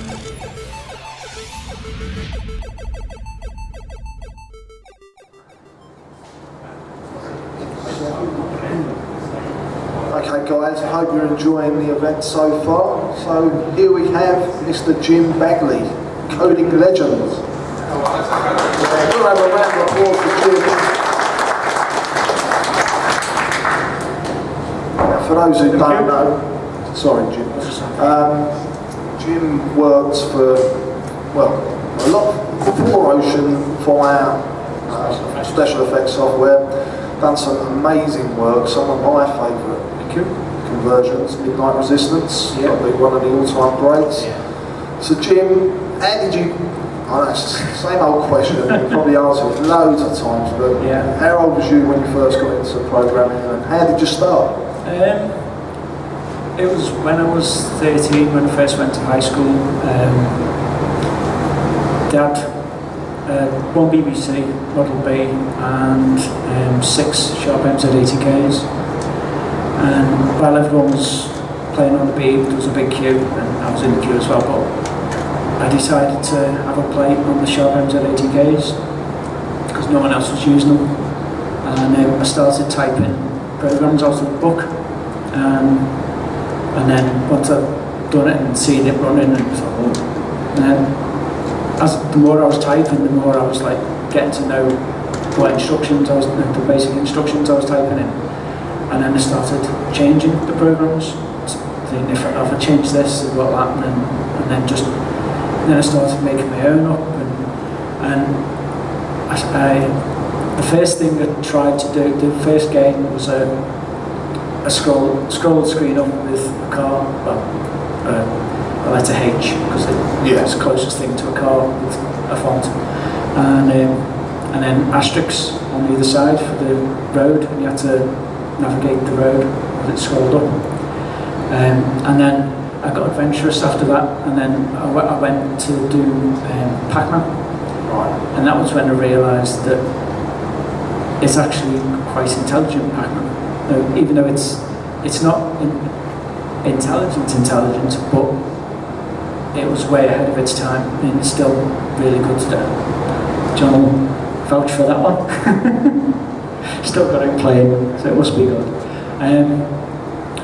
Okay guys, I hope you're enjoying the event so far. So here we have Mr. Jim Bagley, coding legends. We'll have a round of applause for Jim. Now for those who don't know, sorry Jim, Jim works for, well, a lot for Ocean for our special effects software. Done some amazing work, some of my favourite conversions, Midnight Resistance, probably one of the all-time greats. So Jim, how did you, I know it's the same old question, you probably answered it loads of times, but how old was you when you first got into programming and how did you start? It was when I was 13 when I first went to high school. Dad, one BBC Model B and 6 Sharp MZ80Ks. And while everyone was playing on the B, there was a big queue, and I was in the queue as well, but I decided to have a play on the Sharp MZ80Ks because no one else was using them. And I started typing programs out of the book. And then once I'd done it and seen it running, and then the more I was typing, the more I was like getting to know what instructions I was, the basic instructions I was typing in. And then I started changing the programs, thinking if I change this, what will happen, and then I started making my own up. And the first thing I tried to do, the first game was a scroll screen up with a car, well, a letter H, because it's the closest thing to a car with a font. And then asterisks on the other side for the road, and you had to navigate the road as it scrolled up. And then I got adventurous after that, and then I went to do Pac-Man. Right. And that was when I realised that it's actually quite intelligent, Pac-Man. Even though it's not intelligent, but it was way ahead of its time, and it's still really good today. John will vouch for that one. Still got it playing, so it must be good.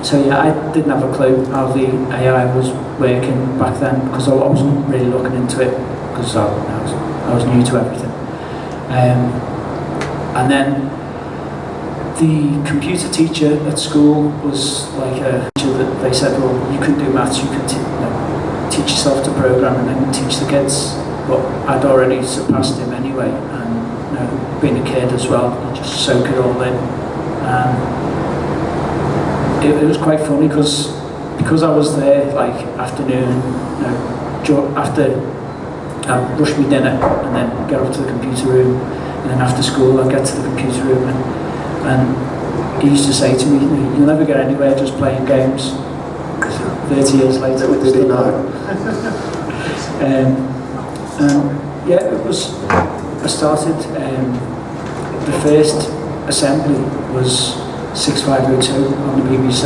So yeah, I didn't have a clue how the AI was working back then because I wasn't really looking into it because I was new to everything. And then the computer teacher at school was like a teacher that they said, well, you can do maths, you can teach yourself to program and then teach the kids. But I'd already surpassed him anyway, and being a kid as well, you just soak it all in. It was quite funny because I was there like afternoon, after I'd rush my dinner and then get up to the computer room, and then after school I'd get to the computer room and he used to say to me, you'll never get anywhere just playing games. 30 years later, Did he know? Yeah, it was. I started. The first assembly was 6502 on the BBC.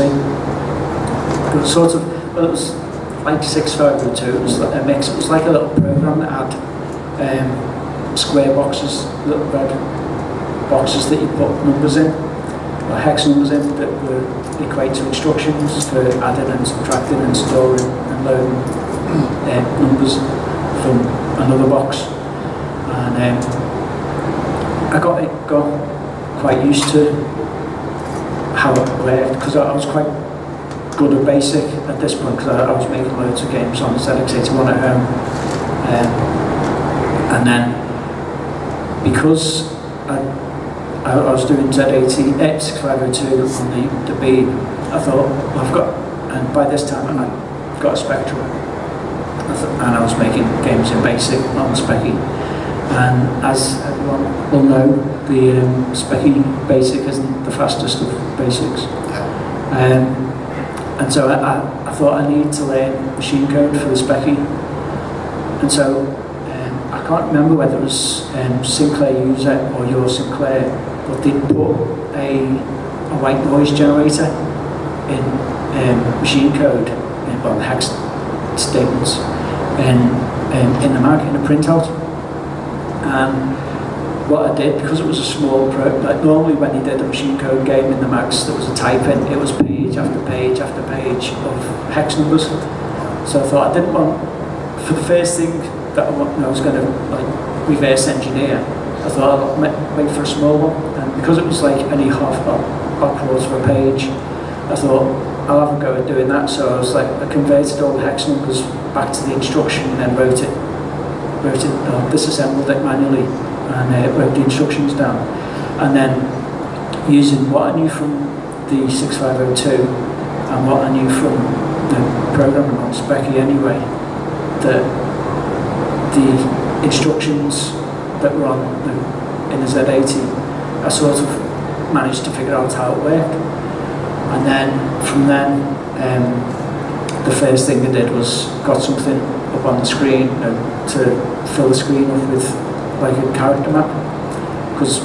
It was sort of, well, it was like 6502. It was like a mix. It was like a little program that had square boxes, little red boxes that you put numbers in, or hex numbers in that were equate to instructions for adding and subtracting and storing and loading numbers from another box. And I got quite used to how it worked because I was quite good at BASIC at this point because I was making loads of games on ZX81 at home. And then because I was doing Z6502 on the B, I thought and by this time I've got a Spectrum, and I was making games in BASIC, not in Specky. And as everyone will know, the Specky BASIC isn't the fastest of basics. And so I thought I needed to learn machine code for the Specky. And so I can't remember whether it was Sinclair User or your Sinclair, but they put a white noise generator in machine code, well, hex statements in the Mac, in a printout. And what I did, because it was a small like normally when you did a machine code game in the Macs, there was a type in, it was page after page after page of hex numbers. So I thought I didn't want, for the first thing that I was going to like reverse engineer, I thought I'd wait for a small one. And because it was like only half a quarter of a page, I thought I'll have a go at doing that. So I was like, I converted all the hex numbers back to the instruction and then disassembled it manually and wrote the instructions down. And then using what I knew from the 6502 and what I knew from programming on Specky anyway, that the instructions that were on in the Z80, I sort of managed to figure out how it worked. And then from then, the first thing I did was got something up on the screen to fill the screen up with like a character map. Because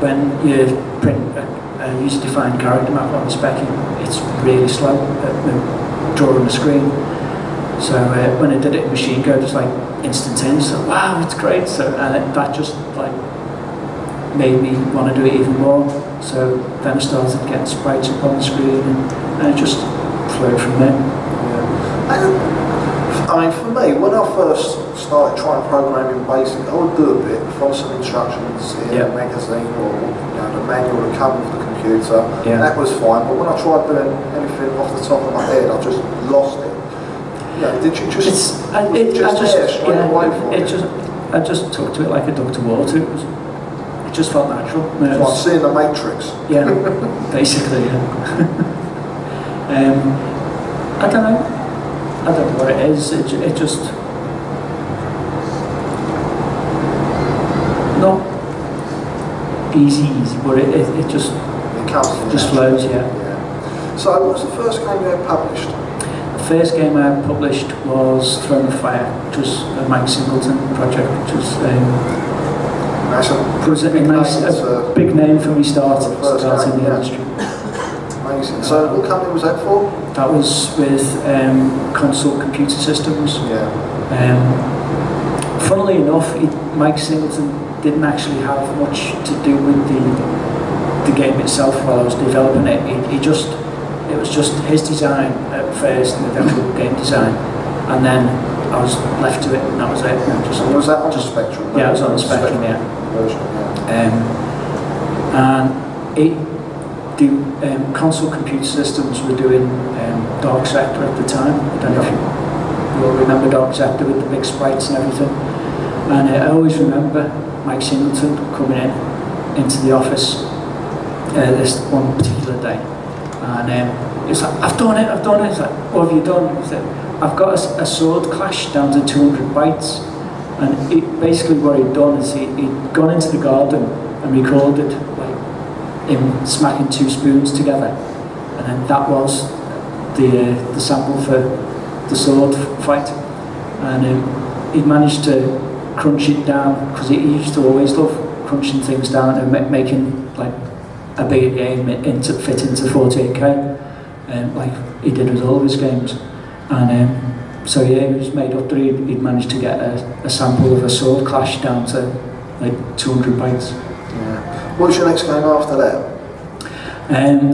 when you print a user-defined character map on the Specky, it's really slow at drawing the screen. So when I did it in machine code, it was like instantaneous. So, wow, it's great. So that just like made me want to do it even more. So then I started getting sprites up on the screen, and it just flowed from there. Yeah. I mean, for me, when I first started trying to program in BASIC, I would do a bit, follow some instructions in a magazine or the manual that come with the computer. Yeah. That was fine, but when I tried doing anything off the top of my head, I just lost it. Yeah, did you just? I just took to it like a duck to water. It just felt natural. It's like seeing the Matrix. Yeah, basically. Yeah. I don't know. I don't know what it is. It just not easy, but it just flows. Yeah. So, what was the first game you ever published? The first game I published was Throne of Fire, which was a Mike Singleton project, which was a big name for me starting in the industry. Amazing. So what company was that for? That was with Console Computer Systems. Yeah. Funnily enough, Mike Singleton didn't actually have much to do with the game itself while I was developing it. It was just his design at first, and the actual game design, and then I was left to it, and that was it. And was that on the Spectrum? Yeah, it was on the Spectrum, yeah. Version, yeah. And the Console Computer Systems were doing Dark Sector at the time. I don't know if you all remember Dark Sector with the big sprites and everything. And I always remember Mike Singleton coming into the office this one particular day. And it's like, I've done it. It's like, what have you done? He said, I've got a sword clash down to 200 bytes. And basically what he'd done is he'd gone into the garden and recorded like him smacking two spoons together. And then that was the sample for the sword fight. And he managed to crunch it down, because he used to always love crunching things down and making like a bigger game fit into 48K, like he did with all of his games. And so yeah, it was made up that he'd managed to get a sample of a sword clash down to like 200 bytes. Yeah. What was your next game after that?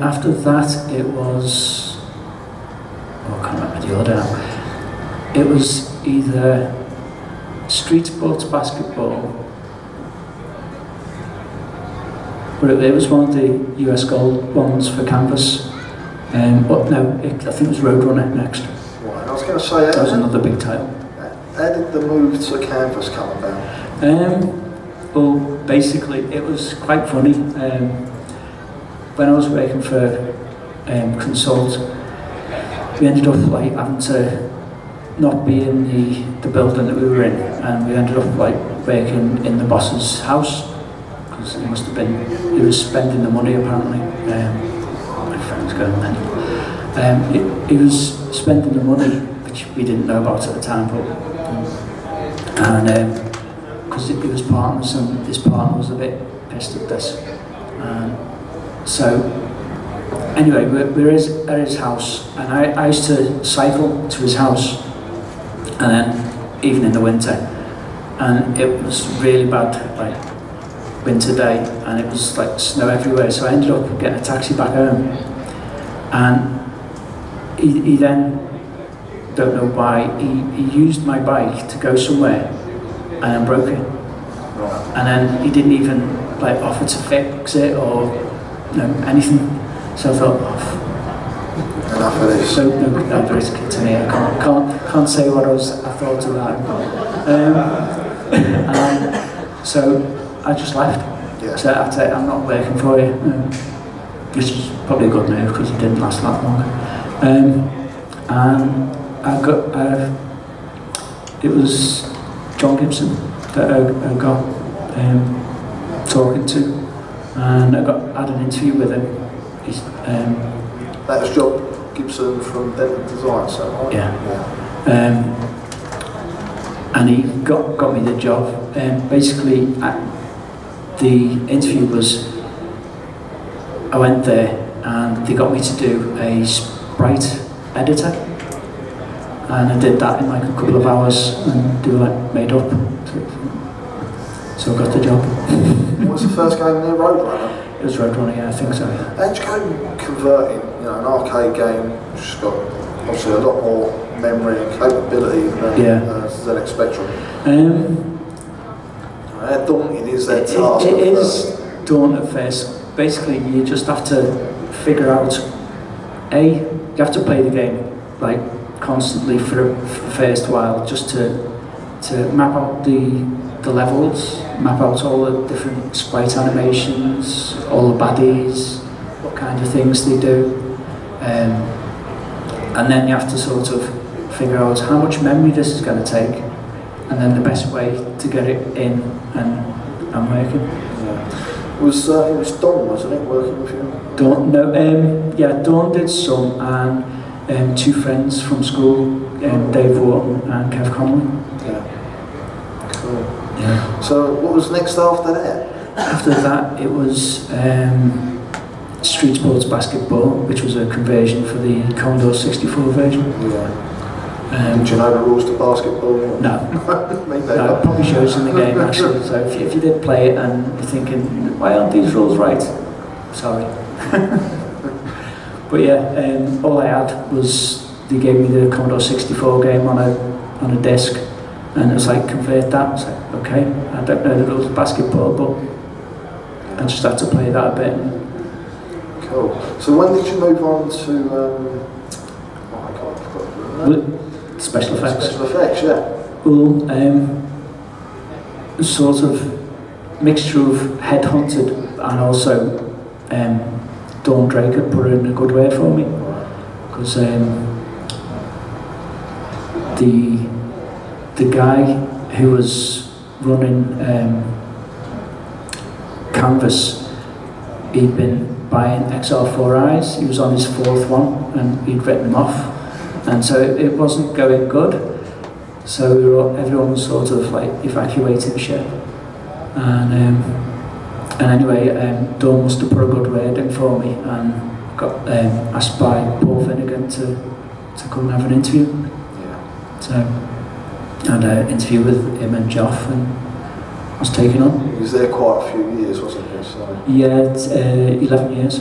After that, it was, I can't remember the order now. It was either Street Sports Basketball, but it was one of the US Gold ones for Canvas. But no, I think it was Roadrunner next. Right, I was going to say that was another big title. How did the move to Canvas come about? Well, basically, it was quite funny. When I was working for Consult, we ended up like having to not be in the building that we were in, and we ended up like working in the boss's house, because he was spending the money apparently. My friend's going mental. He was spending the money, which we didn't know about at the time, and because he was partners, and his partner was a bit pissed at this. So anyway, we're at his house, and I used to cycle to his house, and then even in the winter. And it was really bad, like winter day, and it was like snow everywhere. So I ended up getting a taxi back home, and he then, don't know why, he used my bike to go somewhere, and then broke it. And then he didn't even like offer to fix it or anything. So I thought, enough of this. so no risk to me. I can't say what I thought of that. And so I just left. Yeah. So I said, I'm not working for you. Which is probably a good move because it didn't last that long. And I got, it was John Gibson that I got talking to, and I had an interview with him. He's, that was John Gibson from Denton Design, so right? Yeah. And he got me the job. Basically, the interview was, I went there and they got me to do a sprite editor, and I did that in like a couple of hours and do like made up. So I got the job. What was the first game there, Roadrunner? It was Roadrunner, yeah, I think so. How'd you go converting, an arcade game which has got obviously a lot more memory and capability than ZX Spectrum? How daunting is that task? It is daunting at first. Basically, you just have to figure out, you have to play the game like constantly for the first while, just to map out the levels, map out all the different sprite animations, all the baddies, what kind of things they do, and then you have to sort of figure out how much memory this is going to take, and then the best way to get it in and working. Yeah. It was Don, wasn't it, working with you? Dawn, no, Dawn did some, and two friends from school, Dave Wharton and Kev Conley. Yeah. Cool. Yeah. So what was next after that? After that, it was Street Sports Basketball, which was a conversion for the Commodore 64 version. Yeah. Did you know the rules to basketball? No. No, it probably shows in the game actually. So if you did play it and you're thinking, why aren't these rules right? Sorry. But yeah, all I had was, they gave me the Commodore 64 game on a disc, and it was like, convert that. I was like, okay, I don't know the rules of basketball, but I just had to play that a bit. Cool. So when did you move on to, Special effects. Special effects, yeah. Well, sort of mixture of headhunted and also Dawn Drake had put in a good word for me, because the guy who was running Canvas, he'd been buying XR4Is, he was on his fourth one and he'd written them off, and so it wasn't going good, so everyone was sort of like evacuating ship, and anyway, Dawn must have put a good word in for me and got asked by Paul Finnegan to come and have an interview. Yeah. So I had an interview with him and Joff, and I was taken on. He was there quite a few years, wasn't he? So. Yeah, it's, 11 years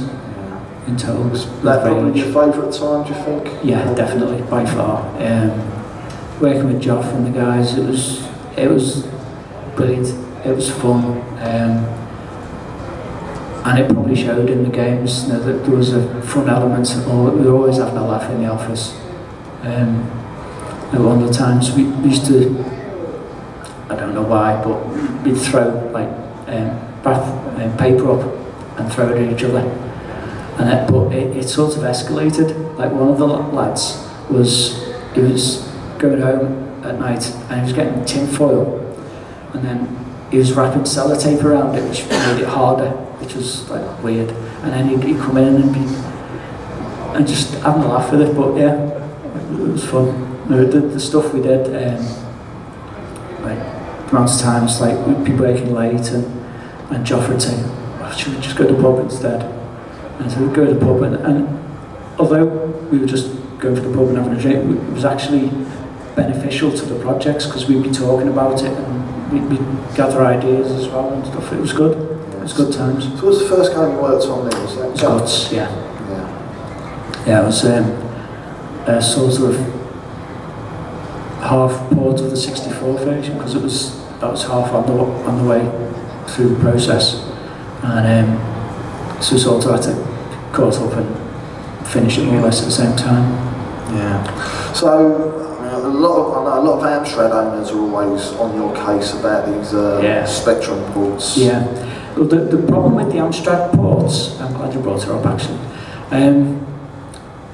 in total. Was that probably your favourite time, do you think? Yeah, definitely, by far. Working with Joff and the guys, it was brilliant. It was fun. And it probably showed in the games, that there was a fun element. We were always having a laugh in the office. One of the times we used to, I don't know why, but we'd throw like paper up and throw it at each other. But it sort of escalated. Like one of the lads was going home at night and he was getting tin foil, and then he was wrapping sellotape around it, which made it harder, which was like weird. And then he'd come in and just having a laugh with it. But yeah, it was fun. The stuff we did, like the amount of times like we'd be working late and Joff would say, oh, should we just go to the pub instead? And so we'd go to the pub, and although we were just going for the pub and having a drink, it was actually beneficial to the projects because we'd be talking about it and we'd gather ideas as well and stuff. It was good. It was good times. So what was the first game you worked on then? Was that It was Guts, yeah. Yeah. Yeah, it was a sort of half port of the 64 version because that was half on the way through the process, and so sort of had to caught up and finish it more or less at the same time. Yeah. So I know a lot of Amstrad owners are always on your case about these Spectrum ports. Yeah. Well, the problem with the Amstrad ports, I'm glad you brought it up actually.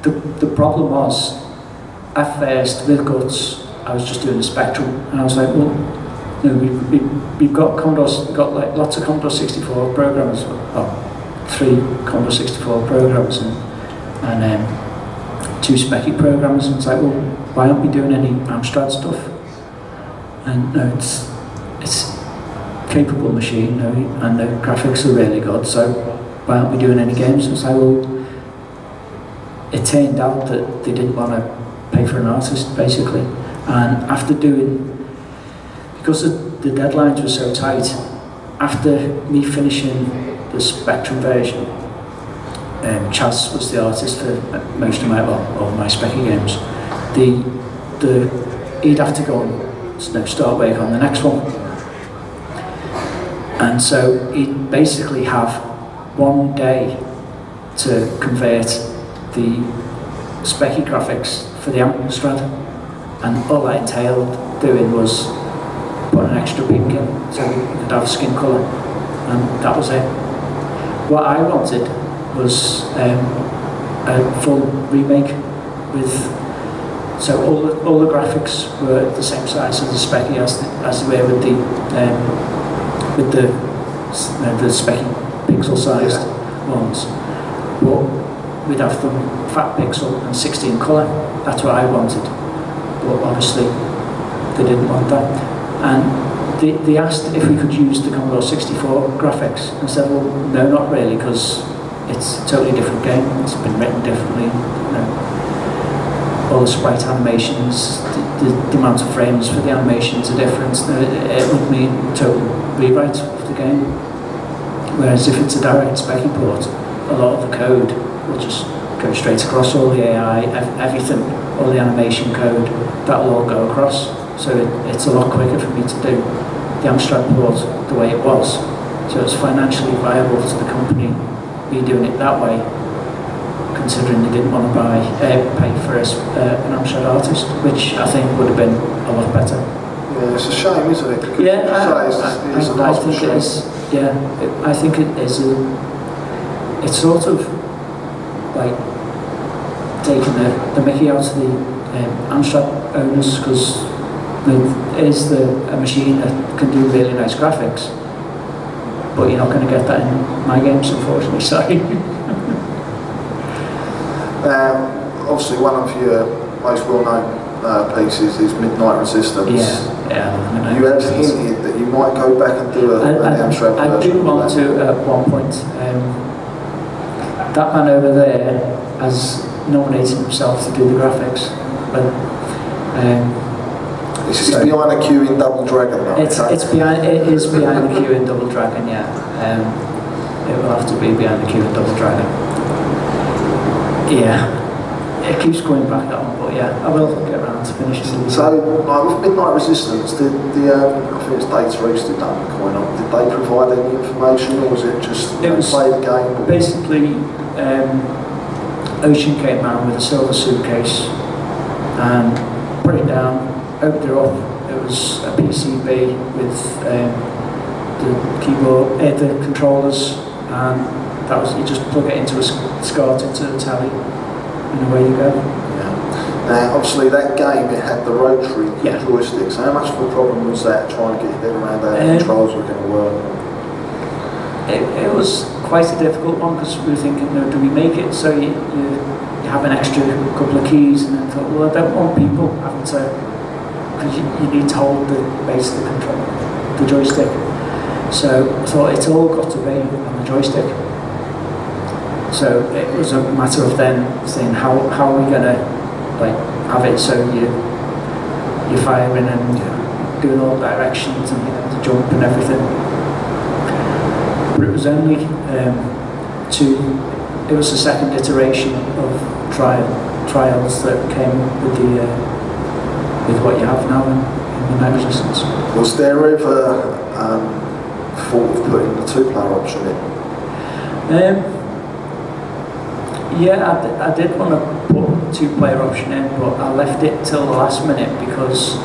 The problem was, at first with Guts, I was just doing the Spectrum, and I was like, well, you know, we've got like lots of Commodore 64 programs, well, 3 Commodore 64 programs, and 2 Speccy programs, and it's like, well, why aren't we doing any Amstrad stuff? And no, it's capable machine, no, and the graphics are really good, so why aren't we doing any games? And it's like, well, it turned out that they didn't want to pay for an artist, basically. And after because the deadlines were so tight, after me finishing the Spectrum version, Chaz was the artist for most of all my Speccy games. He'd have to go and start work on the next one. And so he'd basically have one day to convert the Speccy graphics for the Amstrad, and all that entailed doing was put an extra pink in so you could have skin colour, and that was it. What I wanted was a full remake so all the graphics were the same size as the Speccy as they were with the Speccy pixel sized ones, but we'd have them fat pixel and 16 colour. That's what I wanted, but obviously they didn't want that, and they asked if we could use the Commodore 64 graphics, and I said, well, no, not really, because it's a totally different game. It's been written differently, you know. All the sprite animations, the amount of frames for the animations are different. It would mean a total rewrite of the game. Whereas if it's a direct Speccy port, a lot of the code will just go straight across, all the AI, everything, all the animation code, that'll all go across. So it's a lot quicker for me to do the Amstrad port the way it was. So it's financially viable to the company, me doing it that way, considering they didn't want to pay for an Amstrad artist, which I think would have been a lot better. Yeah, it's a shame, isn't it? Because I think it is. Yeah, I think it is. It's sort of like taking the Mickey out of the Amstrad owners, because it is a machine that can do really nice graphics, but you're not going to get that in my games, unfortunately. Sorry. Obviously, one of your most well-known pieces is Midnight Resistance. Yeah. You have hinted that you might go back and do an Amstrad version. I do want to at one point. That man over there has nominated himself to do the graphics, but it's behind the queue in Double Dragon, though. It is behind the queue in Double Dragon, yeah. It will have to be behind the queue in Double Dragon. Yeah. It keeps going back that one, but yeah, I will get around to finishing it. So, with Midnight Resistance, I think it's Data East did that coin up. Did they provide any information, or was it just play the game? Or? Basically, Ocean came around with a silver suitcase and put it down, opened it up. It was a PCB with the keyboard, the controllers, and that was, you just plug it into a SCART into the telly, and away you go. Yeah. Now, obviously, that game, it had the rotary joysticks. How much of a problem was that, trying to get your head around how the controls were going to work? It was quite a difficult one, because we were thinking, do we make it so you have an extra couple of keys, and then thought, well, I don't want people having to, because you need to hold the base of the control, the joystick. So I thought it's all got to be on the joystick. So it was a matter of then saying, how are we going to have it so you're firing and doing all directions and the jump and everything. But it was only it was the second iteration of trials that came with what you have now in the Night Resistance. Was there ever thought of putting the 2-player option in? Yeah, I did want to put the 2-player option in, but I left it till the last minute because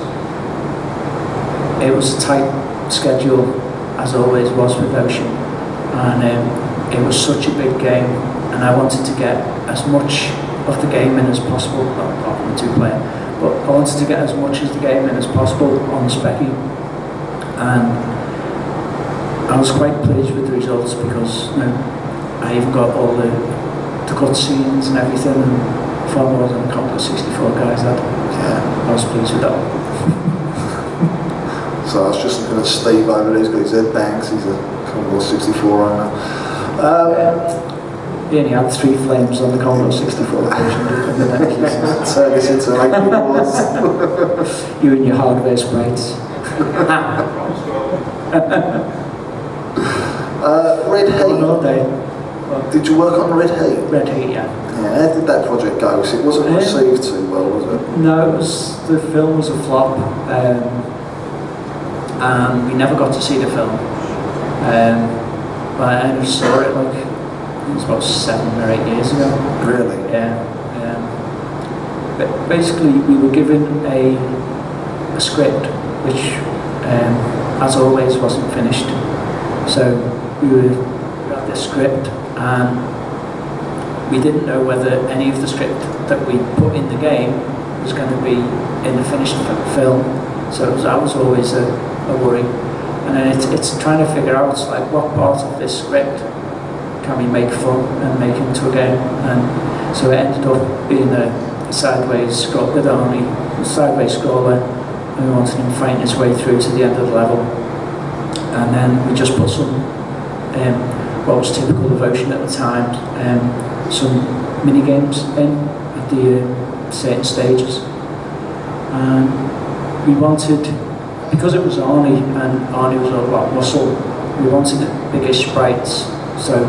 it was a tight schedule, as always was with Ocean, and it was such a big game, and I wanted to get as much of the game in as possible, not apart from the 2-player, but I wanted to get as much of the game in as possible on the Specky, and I was quite pleased with the results because I even got all the cutscenes and everything, and far more than the Commodore 64 guys had. Yeah. I was pleased with that. So I was just looking at Steve over there, he's got his head bangs, he's a Commodore 64 owner. He only had 3 flames on the Commodore 64 version. Turn this into an 8 wars. You and your hardware sprites. Red Heat. All day. Did you work on Red Heat? Red Heat, yeah. Yeah, how did that project go? Because it wasn't received too well, was it? No, the film was a flop, and we never got to see the film. But I only saw it like, it was about 7 or 8 years ago. Really? Yeah. But basically, we were given a script which, as always, wasn't finished. So we had this script, and we didn't know whether any of the script that we put in the game was going to be in the finished film. So that was always a worry. And then it's trying to figure out like what part of this script can we make fun and make into a game. And so it ended up being a sideways scroller, and we wanted him fighting his way through to the end of the level. And then we just put some, what was typical of Ocean at the time, some mini games in at the certain stages. And we wanted, because it was Arnie, and Arnie was all about muscle, we wanted the biggest sprites. So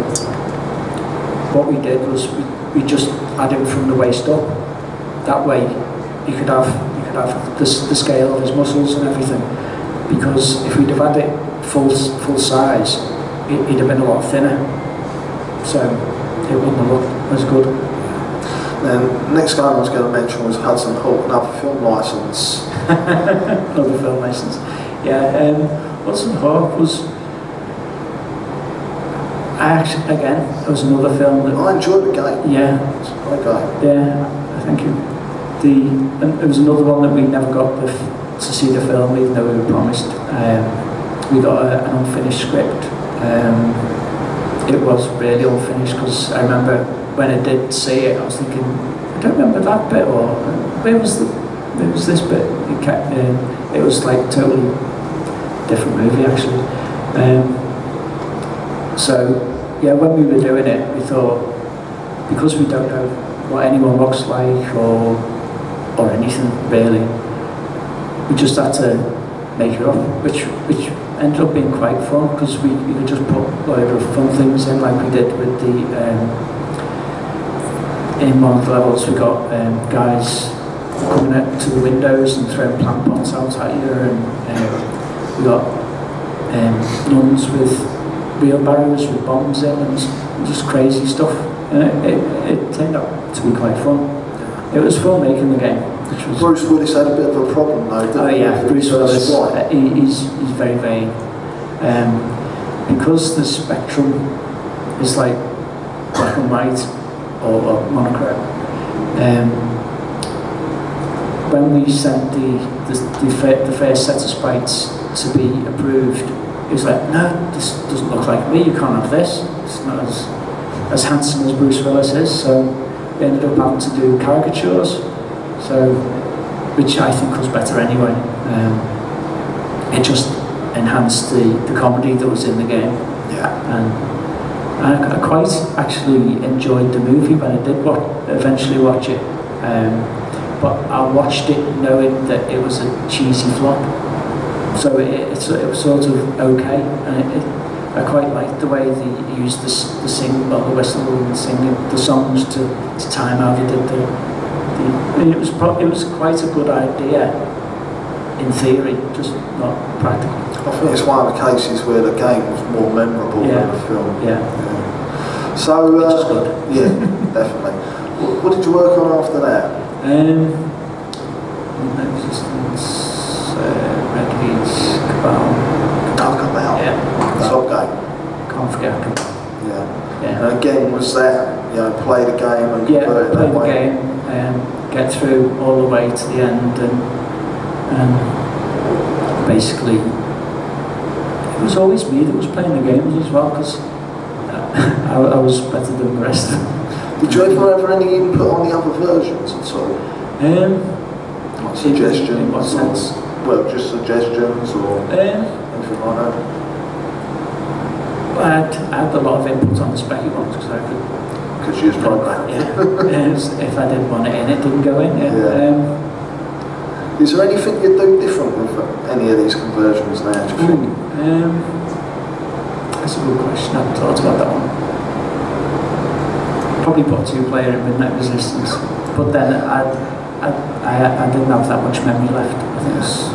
what we did was we just added him from the waist up. That way you could have the scale of his muscles and everything. Because if we'd have had it full size, he'd have been a lot thinner. So it wouldn't have looked as good. Then next guy I was going to mention was Hudson Hawk, another film licence. Another film license. Yeah, Hudson Hawk was it was another film that I enjoyed the game. Yeah. It's a great game. Yeah, thank you. And it was another one that we never got to see the film, even though we were promised. We got an unfinished script. It was really unfinished because I remember when I did see it, I was thinking, I don't remember that bit, or where was this bit? It was like a totally different movie actually. So yeah, when we were doing it, we thought, because we don't know what anyone looks like or anything really, we just had to make it up, which ended up being quite fun because we could just put a load of fun things in, like we did with the in one of the levels. We got guys coming out to the windows and throwing plant pots out at you, and we got nuns with wheelbarrows with bombs in and just crazy stuff. And it turned out to be quite fun. It was fun making the game. Bruce Willis had a bit of a problem though, didn't he? Oh yeah, Bruce Willis. He's very vain. Because the spectrum is like black and white or monochrome. When we sent the first set of sprites to be approved, he was like, no, this doesn't look like me, you can't have this. It's not as handsome as Bruce Willis is. So we ended up having to do caricatures, which I think was better anyway. It just enhanced the comedy that was in the game. Yeah. And I quite actually enjoyed the movie when I did eventually watch it. But but I watched it knowing that it was a cheesy flop. So it was sort of okay, and I quite liked the way they used the sing, well, the whistle and singing the songs to time how they did I mean, it was quite a good idea in theory, just not practical. I think it's one of the cases where the game was more memorable than the film. Yeah. So, which is good. Yeah, definitely. What did you work on after that? Resistance, Red Heats, Cabal. Cabal. Yeah. Top game. Can't forget Cabal. Yeah. And again, was that, play the game and convert it that way? Play the game, get through all the way to the end, and basically it was always me that was playing the games as well, because I was better than the rest of them. Did you ever have any input on the other versions at all? Like suggestions? In what sense? Well, just suggestions or anything like that? I had a lot of input on the specky ones because I could. Because you was programming. If I didn't want it in, it didn't go in. Is there anything you'd do different with any of these conversions now, do you think? That's a good question. I haven't thought about that one. Probably put 2-player in Midnight Resistance, but then I didn't have that much memory left. I think it was,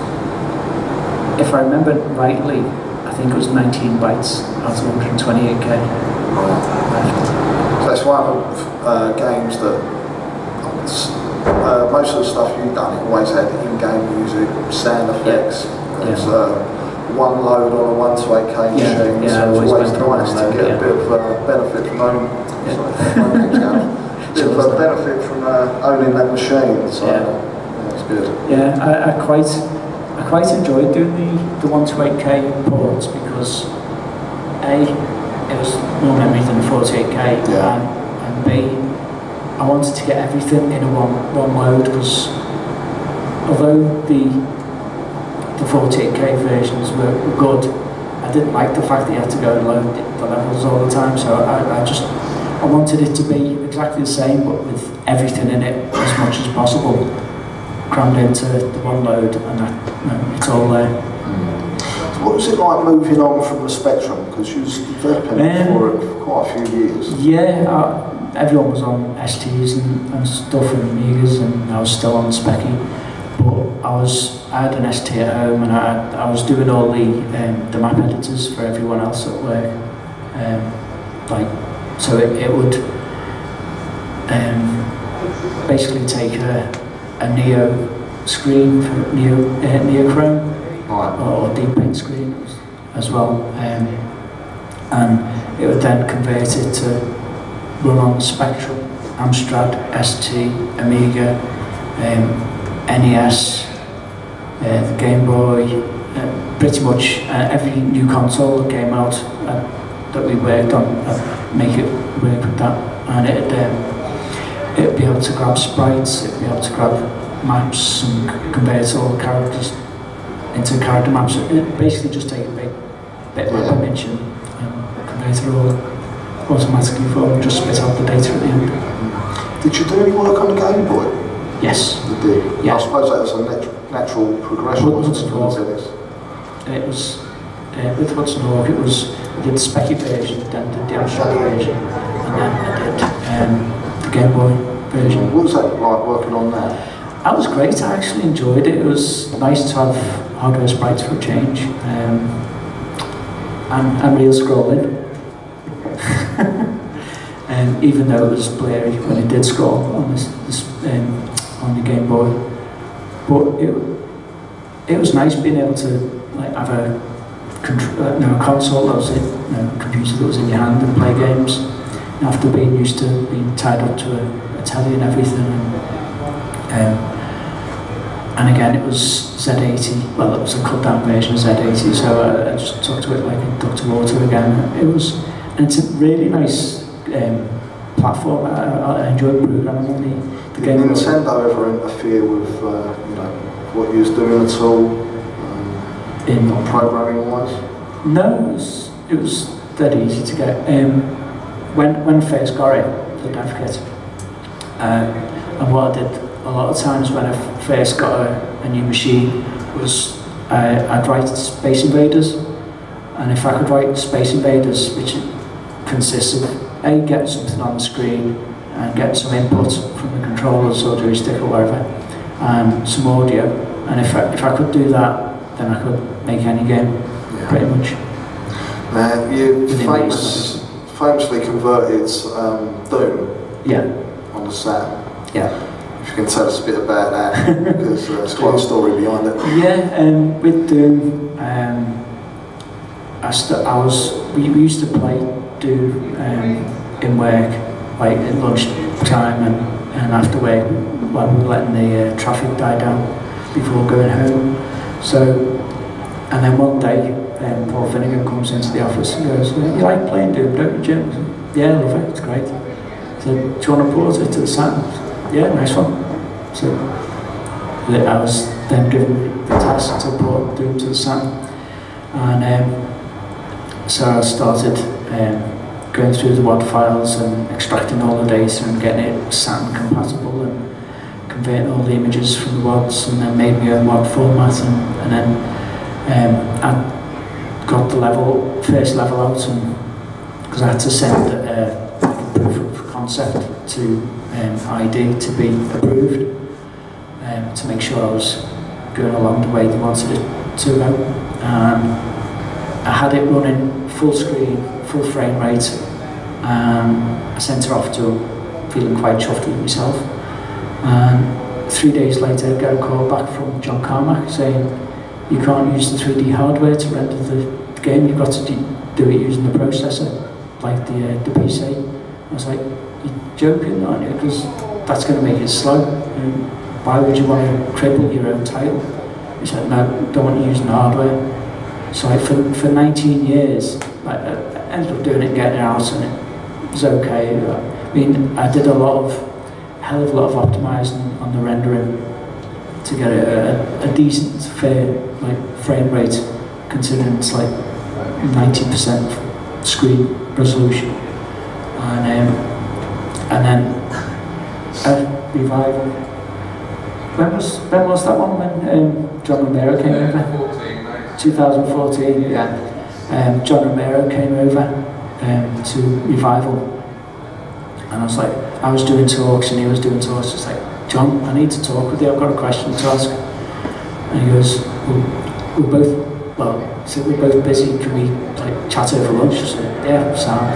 if I remember rightly, I think it was 19 bytes out of 128k. So it's one of games that most of the stuff you've done, it always had in-game music, sound effects. It's one load on a 1 to 8k machine, so it's always nice to get a bit of benefit from owning. Bit of a benefit from owning that machine. So that's good. Yeah, I quite enjoyed doing the 1 to 8k ports because A, it was more memory than the 48k, and B, I wanted to get everything in a one load, because although the 48k versions were good, I didn't like the fact that you had to go and load the levels all the time, so I wanted it to be exactly the same, but with everything in it as much as possible crammed into the one load, and it's all there. So what was it like moving on from the Spectrum? Because you was developing for quite a few years. Yeah, everyone was on STs and stuff and Amigas, and I was still on Specky. But I had an ST at home, and I was doing all the map editors for everyone else at work. So it would basically take a Neo screen for Neochrome or Deep Paint screen as well, and it would then convert it to run on Spectrum, Amstrad, ST, Amiga, NES, the Game Boy, pretty much every new console that came out that we worked on, make it work with that, and it'd be able to grab sprites, it'd be able to grab maps and convert all the characters into character maps. It basically just take a big map image and convert it all automatically for them, just spit out the data at the end. Did you do any work on the Game Boy? Yes. You did? Yeah. I suppose that was a natural progression, wasn't it? It was, with Hudson Hawk, it was, we did the Specky version, then did the Amstrad version, and then I did the Game Boy version. What was that like working on that? That was great, I actually enjoyed it. It was nice to have hardware sprites for a change, and real scrolling. Even though it was blurry when it did scroll on on the Game Boy, but it was nice being able to have a console that was a computer that was in your hand and play games, after being used to being tied up to a telly and everything. And again, it was Z80. Well, it was a cut down version of Z80, so I just took to it like a duck to water again. And it's a really nice platform. I enjoyed programming on the game. Did Nintendo ever interfere with what you was doing at all, programming wise? No, it was dead easy to get. When I first got it, the dev kit, and what I did a lot of times when I first got a new machine was I'd write Space Invaders, and if I could write Space Invaders, which consists of getting something on the screen and getting some input from the controllers or joystick or whatever, and some audio, and if I could do that, then I could make any game, pretty much. You famously converted Doom on the Saturn. Yeah. If you can tell us a bit about that, because there's quite a story behind it. Yeah, with Doom, we used to play Doom in work, like at lunch time and after work, while we were letting the traffic die down before going home. So, and then one day, Paul Finnegan comes into the office and goes, "You like playing Doom, don't you, Jim?" I said, "Yeah, I love it, it's great." He said, "Do you want to port it to the Saturn?" "Yeah, nice one." So I was then given the task to port Doom to the Saturn, and so I started going through the WAD files and extracting all the data and getting it Saturn compatible and converting all the images from the WADs, and then made my own WAD format, and then I got the first level out, and because I had to send a proof of concept to ID to be approved, to make sure I was going along the way they wanted it to go. I had it running full screen, full frame rate, and I sent it off to them, feeling quite chuffed with myself. And 3 days later, I got a call back from John Carmack saying, "You can't use the 3D hardware to render the game, you've got to do it using the processor, like the PC." I was like, "You're joking, aren't you? Because that's going to make it slow. Why would you want to cripple your own title?" He said, "No, don't want you using the hardware." So for 19 years, I ended up doing it and getting it out, and it was okay. I mean, I did a hell of a lot of optimizing on the rendering to get a decent, fair frame rate, considering it's like 90% screen resolution. And then Revival. When was that one when John Romero came over? 2014, yeah. John Romero came over to Revival, and I was doing talks and he was doing talks. It's like, "John, I need to talk with you, I've got a question to ask." And he goes, we're both busy, can we chat over lunch?" I said, "Yeah, sound."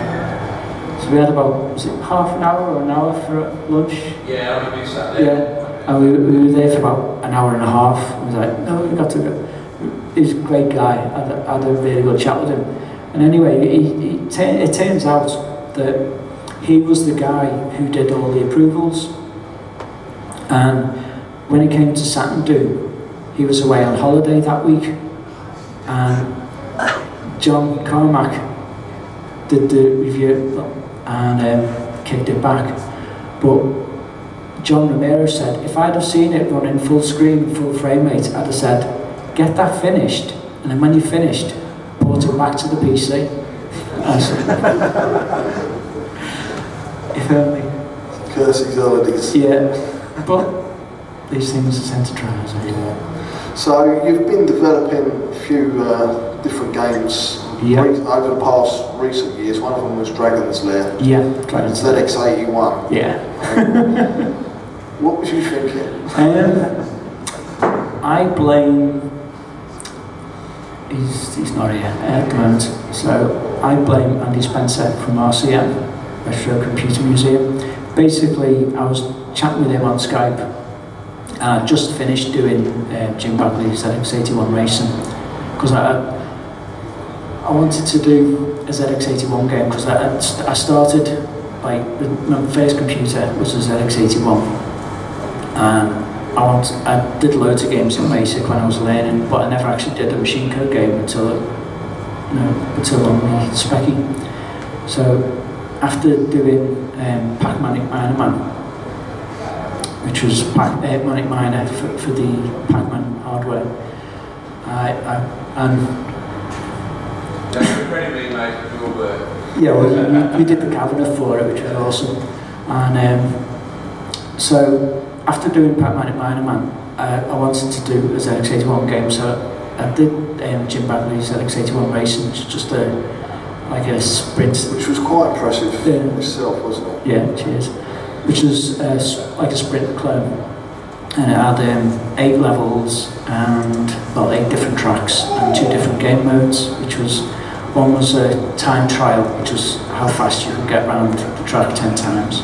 So we had about, was it half an hour or an hour for lunch? Yeah, I remember you sat there. Yeah, and we were there for about an hour and a half. I was like, "No, we've got to go." He's a great guy, I had a really good chat with him. And anyway, it turns out that he was the guy who did all the approvals. And when it came to Saturn Doom, he was away on holiday that week. And John Carmack did the review and kicked it back. But John Romero said, if I'd have seen it running full screen, full frame rate, I'd have said, "Get that finished, and then when you're finished, port it back to the PC." I said, if only. Cursing's holidays. Yeah, but these things are sent to trials. Yeah. So you've been developing a few different games over the past recent years. One of them was Dragon's Lair. Yeah, Dragon's Lair. ZX81. Yeah. What was you thinking? I blame. He's not here at the moment, so I blame Andy Spencer from RCM, Retro Computer Museum. Basically, I was chatting with him on Skype, and I just finished doing Jim Bagley's ZX81 racing, because I wanted to do a ZX81 game, because I started, my first computer was a ZX81, and I did loads of games in BASIC when I was learning, but I never actually did a machine code game until on the Specky. So after doing Pac-Manic Miner Man, which was Manic Miner for the Pac-Man hardware, yeah, well, we did the cabinet for it, which was awesome, and so after doing Pac-Man and Miner Man, I wanted to do a ZX81 game, so I did Jim Bagley's ZX81 Racing, which is just like a sprint. Which was quite impressive Yeah. itself, wasn't it? Yeah, cheers. Which was like a sprint clone. And it had 8 levels and, well, 8 different tracks and 2 different game modes, which was, one was a time trial, which was how fast you could get around the track 10 times.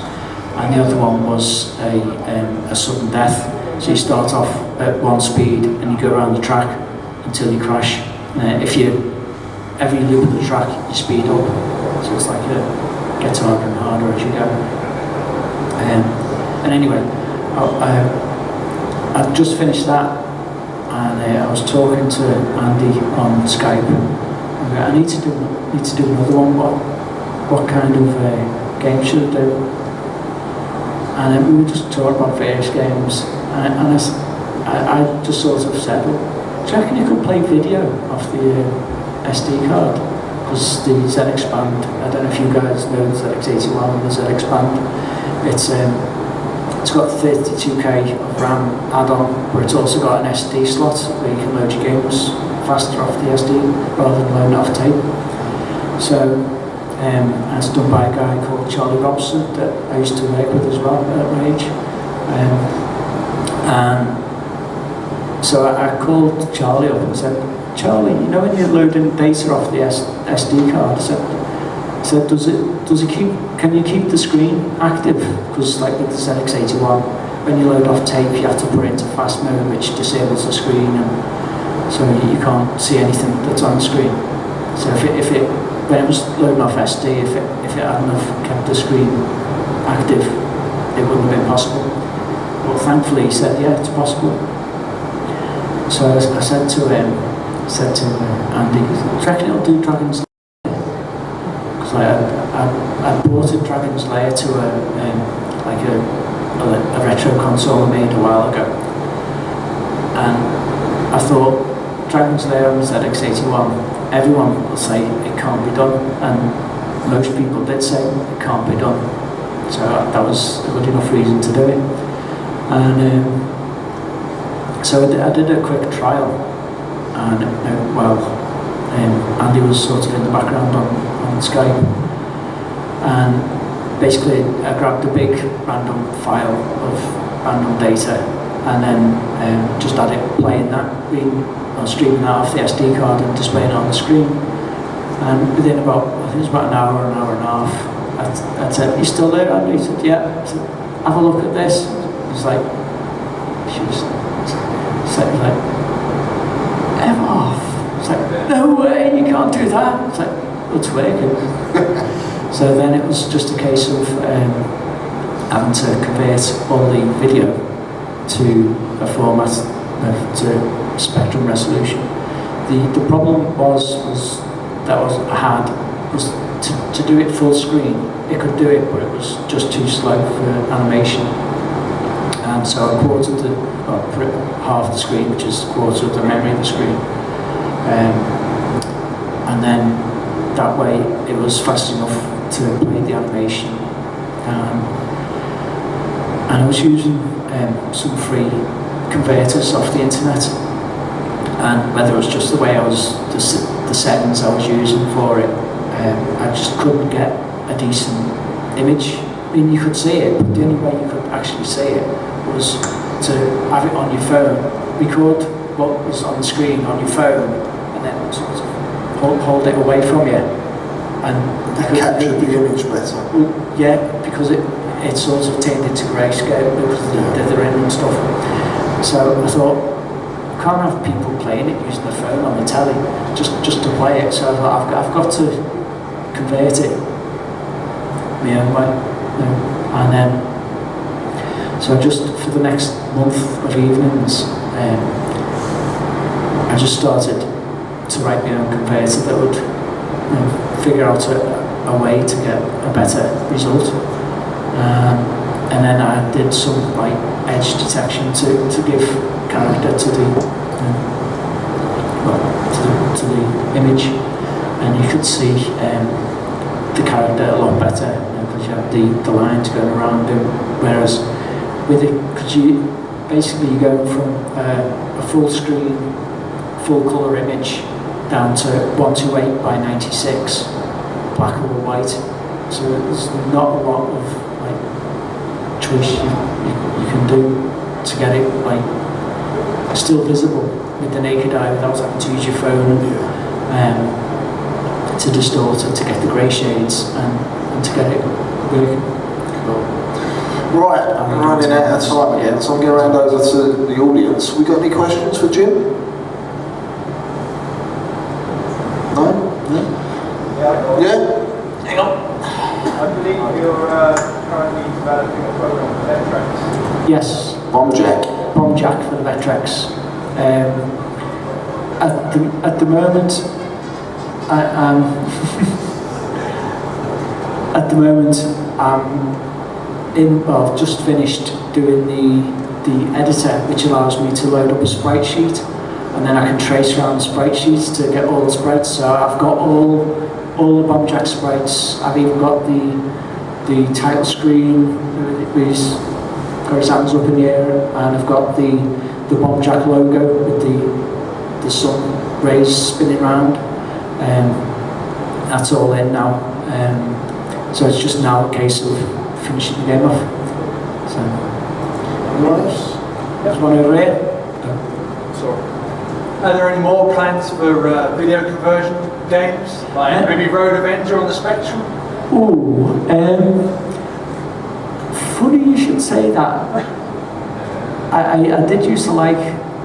And the other one was a sudden death. So you start off at 1 speed and you go around the track until you crash. Every loop of the track, you speed up. So it's like it gets harder and harder as you go. And anyway, I'd just finished that, and I was talking to Andy on Skype. I need to do another one. What kind of game should I do? And then we were just talking about various games, and I just sort of said, well, do you reckon you could play video off the SD card? Because the ZX Band, I don't know if you guys know the ZX81 and the ZX Band, it's got 32k of RAM add-on, but it's also got an SD slot where you can load your games faster off the SD rather than loading off tape. So it's done by a guy called Charlie Robson that I used to work with as well at Rage. And so I called Charlie up and said, Charlie, you know when you're loading data off the SD card, I said, can you keep the screen active? Because like with the ZX81, when you load off tape, you have to put it into fast mode, which disables the screen, and so you can't see anything that's on the screen. So when it was loading off SD, if it hadn't have kept the screen active, it wouldn't have been possible. But thankfully, he said, yeah, it's possible. So I said to Andy, do you reckon it'll do Dragon's Lair? Because I bought a Dragon's Lair to a retro console I made a while ago, and I thought Dragon's Lair on the ZX81, everyone will say it can't be done, and most people did say it can't be done. So that was a good enough reason to do it. And so I did a quick trial, and Andy was sort of in the background on Skype, and basically I grabbed a big random file of random data and then just had it playing that, streaming that off the SD card and displaying it on the screen. And within I think it was about an hour and a half, I said, "You still there, Andy?" He said, "Yeah." I said, "Have a look at this." It's like, she was like, "F off." It's like, "No way, you can't do that." It's like, "Well, it's working." So then it was just a case of having to convert all the video to a format to spectrum resolution. The problem was to do it full screen. It could do it, but it was just too slow for animation. And so I put half the screen, which is a quarter of the memory of the screen. And then that way it was fast enough to play the animation. And I was using some free converters off the internet, and whether it was just the way the settings I was using for it, I just couldn't get a decent image. I mean, you could see it, but the only way you could actually see it was to have it on your phone, record what was on the screen on your phone, and then sort of hold it away from you. And capture the image better. Well, yeah, because it sort of turned into grayscale because of the render and stuff. So I thought, I can't have people playing it using the phone on the telly just to play it. So I thought, I've got to convert it my own way. And then, so just for the next month of evenings, I just started to write my own converter that would figure out a way to get a better result. And then I did some edge detection to give character to the image, and you could see the character a lot better because you had the lines going around him. Whereas with it, because basically you're going from a full screen, full colour image down to 128 by 96, black or white. So there's not a lot of like choice you can do to get it like still visible with the naked eye without having to use your phone to distort it, to get the grey shades and to get it working. Cool. Right, I'm running out of time again, so I'm going to hand over to the audience. We got any questions for Jim? No? No? Yeah? Hang on. I believe you're currently developing a program for Vectrex. Yes. Bomb Jack. Bomb Jack for the Vectrex. At the moment, I've just finished doing the editor, which allows me to load up a sprite sheet, and then I can trace around the sprite sheets to get all the sprites. So I've got all the Bomb Jack sprites. I've even got the title screen with his hands up in the air, and I've got the Bomb Jack logo with the sun rays spinning around. That's all in now. So it's just now a case of finishing the game off. So Nice. there's one over here. Sorry. Are there any more plans for video conversion games? Like maybe Road Avenger on the Spectrum? Ooh, funny you should say that. I did used to like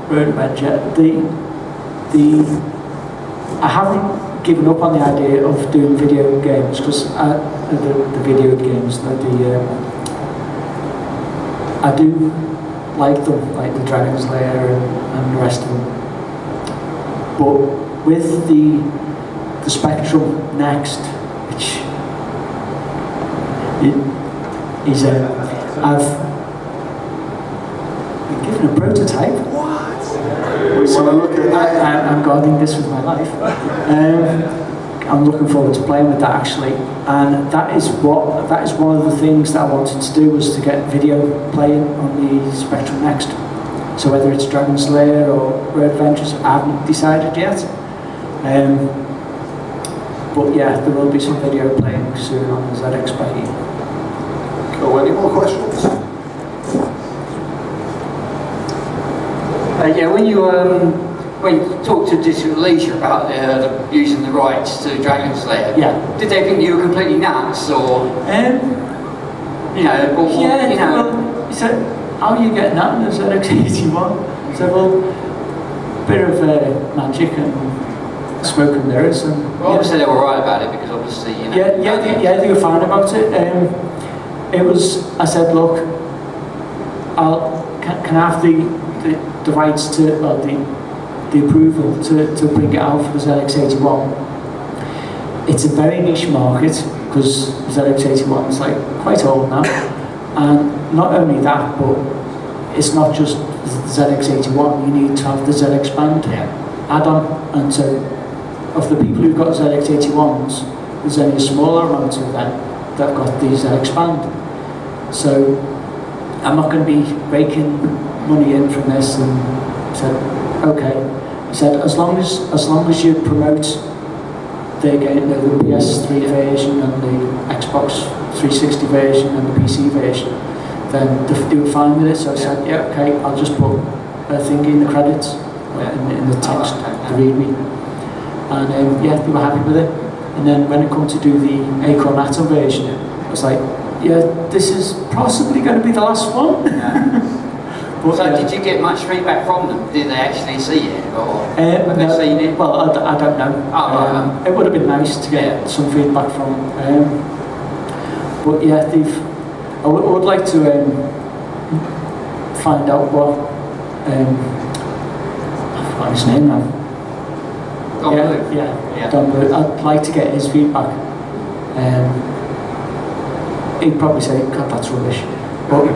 Road Avenger. I haven't given up on the idea of doing video games, because the video games, I do like them, like the Dragon's Lair and the rest of them. But with the Spectrum next, which is I've been given a prototype. We want to look at that. I'm guarding this with my life. I'm looking forward to playing with that actually, and that is one of the things that I wanted to do, was to get video playing on the Spectrum Next. So whether it's Dragon's Lair or Road Adventures, I haven't decided yet. But yeah, there will be some video playing soon on the ZX Bagley. Cool. Any more questions? Yeah, when you talked to Digital Leisure about using the rights to Dragon's Lair, Yeah. did they think you were completely nuts, or you know, or, Yeah, you know? well, he said, how are you getting that? And I said, ZX81. I said, well, bit of magic and smoke and mirrors. And, Well, obviously they were right about it, because obviously, you know. They were fine about it. I said, look, can I have the rights to, or the approval to bring it out for the ZX81. It's a very niche market, because ZX81 is like quite old now, and not only that, but it's not just the ZX81. You need to have the ZX Band add-on, and so of the people who've got ZX81s, there's only a smaller amount of them that have got the ZX Band. So I'm not going to be raking money in from this. And I said, okay. He said, as long as you promote the PS3 version and the Xbox 360 version and the PC version, then they were fine with it. So I said, yeah, okay, I'll just put a thing in the credits, in the text, the readme. And yeah, they were happy with it. And then when it comes to do the Acorn Atom version, I was like, yeah, this is possibly going to be the last one. But, so did you get much feedback from them? Did they actually see it, or have they seen it? Well, I don't know. Oh, right. It would have been nice to get some feedback from them. But yeah, I would like to find out what, I forgot his name now. Don Blue. I'd like to get his feedback. He'd probably say, God, that's rubbish. But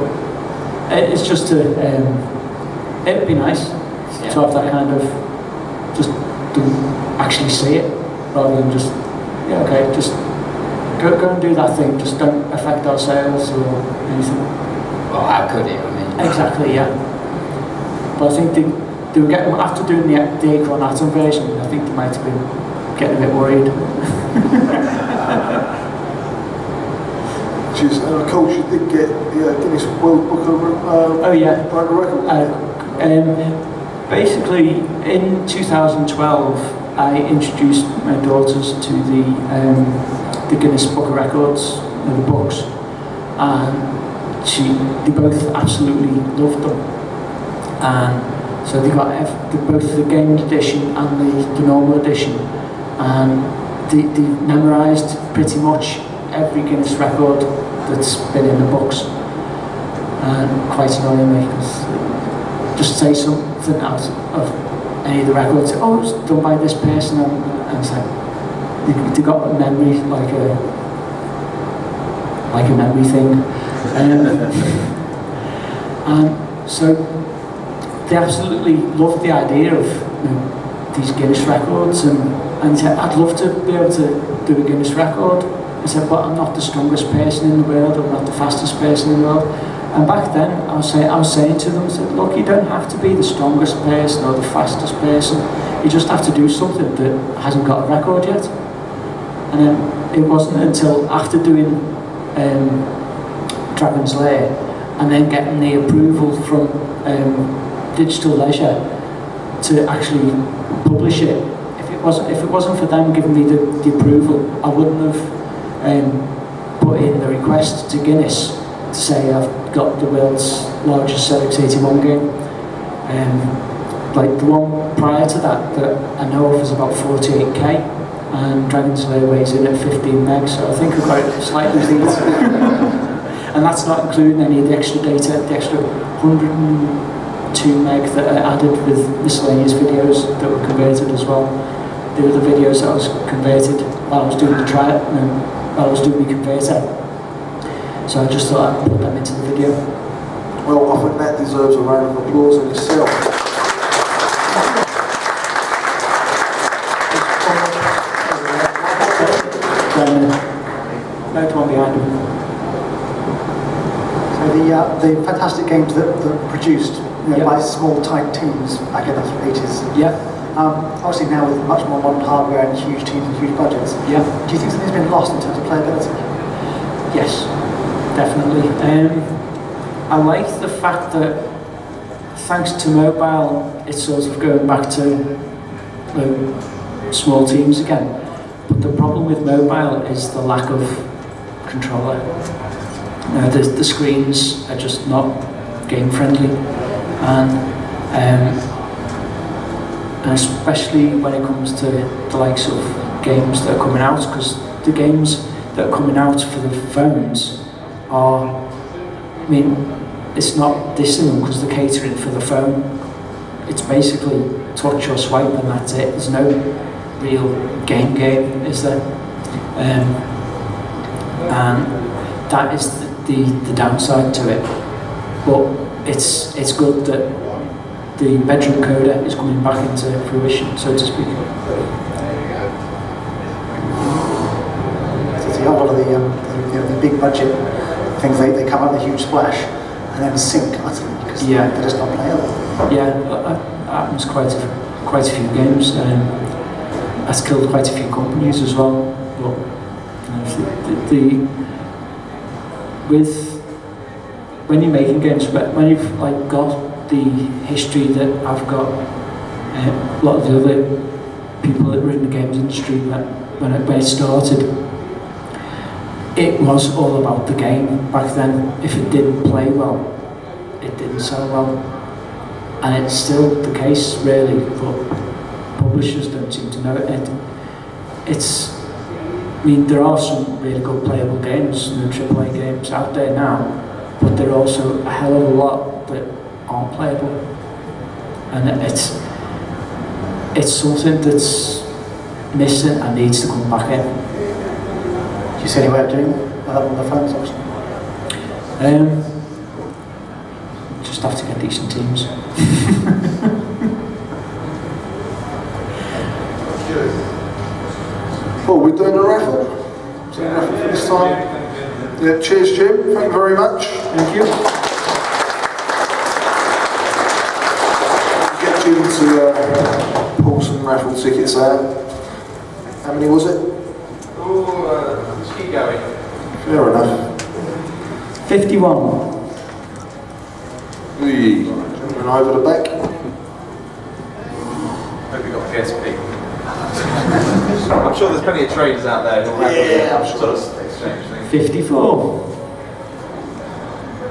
it's just to, it'd be nice to have that kind of, just to actually see it, rather than just, just go and do that thing, just don't affect our sales or anything. Well, how could it? I mean, Exactly, yeah. But I think they were getting, after doing the Acorn Atom version, I think they might have been getting a bit worried. And of course you did get the Guinness World Book of Records. Basically, in 2012, I introduced my daughters to the Guinness Book of Records, the books, and they both absolutely loved them. And so they got both the game edition and the normal edition, and they memorised pretty much every Guinness record that's been in the books. And quite annoying me, because just say something out of any of the records, oh, it was done by this person, and it's like they got a memory like a memory thing. And so they absolutely loved the idea of these Guinness records, and said, I'd love to be able to do a Guinness record. I said, but I'm not the strongest person in the world, I'm not the fastest person in the world. And back then, I was saying to them, I said, look, you don't have to be the strongest person or the fastest person. You just have to do something that hasn't got a record yet. And then it wasn't until after doing Dragon's Lair and then getting the approval from Digital Leisure to actually publish it. If it wasn't for them giving me the approval, I wouldn't have put in the request to Guinness to say I've got the world's largest ZX81 game. Like the one prior to that I know of is about 48k, and Dragon's Lair weighs in at 15 meg, so I think I've got it slightly lead. And that's not including any of the extra data, the extra 102 meg that I added with miscellaneous videos that were converted as well. They were the videos that I was converted while I was doing the trial, while I was doing the converter. So I just thought I'd put them into the video. Well, I think that deserves a round of applause in itself. No one behind him. So the fantastic games that produced by small tight teams back in the 80s. Yeah. Obviously now with much more modern hardware and huge teams and huge budgets. Yeah. Do you think something's been lost in terms of playability? Yes, definitely. I like the fact that thanks to mobile, it's sort of going back to small teams again. But the problem with mobile is the lack of controller. The screens are just not game friendly, and especially when it comes to the likes of games that are coming out, because the games that are coming out for the phones are, I mean, it's not dissimilar because they're catering for the phone. It's basically touch or swipe and that's it. There's no real game, is there? And that is the downside to it. But it's good that the bedroom coder is coming back into fruition, so to speak. So a lot of the big budget things, they come out with a huge splash and then sink utterly because they're just not playable. Yeah, that happens quite a few games. That's killed quite a few companies as well. But when you're making games, when you've got the history that I've got, a lot of the other people that were in the games industry when it started, it was all about the game back then. If it didn't play well, it didn't sell well, and it's still the case really, but publishers don't seem to know it. I mean, there are some really good playable games, AAA games out there now, but there are also a hell of a lot that aren't playable, and it's something that's missing and needs to come back in. Do you see any way of doing that on the phones option? Just have to get decent teams. Well, we're doing a raffle. So a raffle for this time. Yeah, cheers, Jim. Thank you very much. Thank you. pull some raffle tickets out. How many was it? Let's keep going. Fair enough. 51. Gentleman over the back. Hope you got PSP. I'm sure there's plenty of traders out there who'll have I'm sort of exchange things. 54.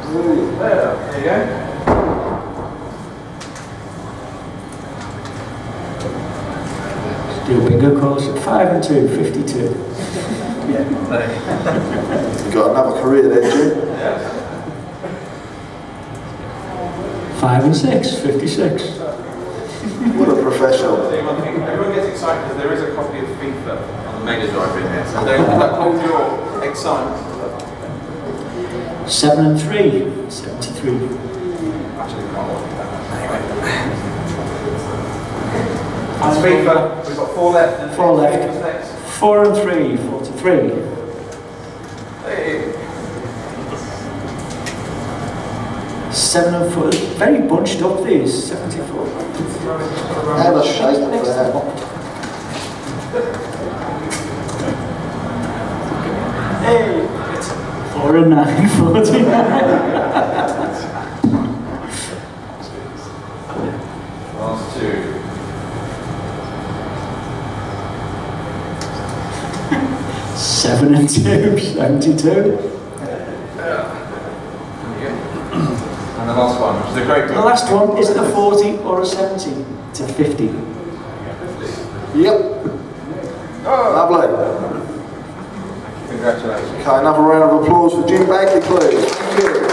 There you go. Do a bingo course at 5 and 2, 52. You got another career there, Jim. 5 and 6, 56. What a professional. Everyone gets excited because there is a copy of FIFA on the Mega Drive in here, so don't hold your excitement. 7 and 3, 73. Actually, can't watch that. That's FIFA. We've got 4 left. And 4 left. FIFA's next. 4 and 3, 43. Hey. 7 and 4, very bunched up these, 74. Have a shake for that. Hey, it's 4 and 9, 49. Last 2. 7 and 2, 72. And the last one, which is a great The book. last one, is it a 40 or a 70? It's a 50. Yep. Lovely. Congratulations. Okay, another round of applause for Jim Bagley, please. Thank you.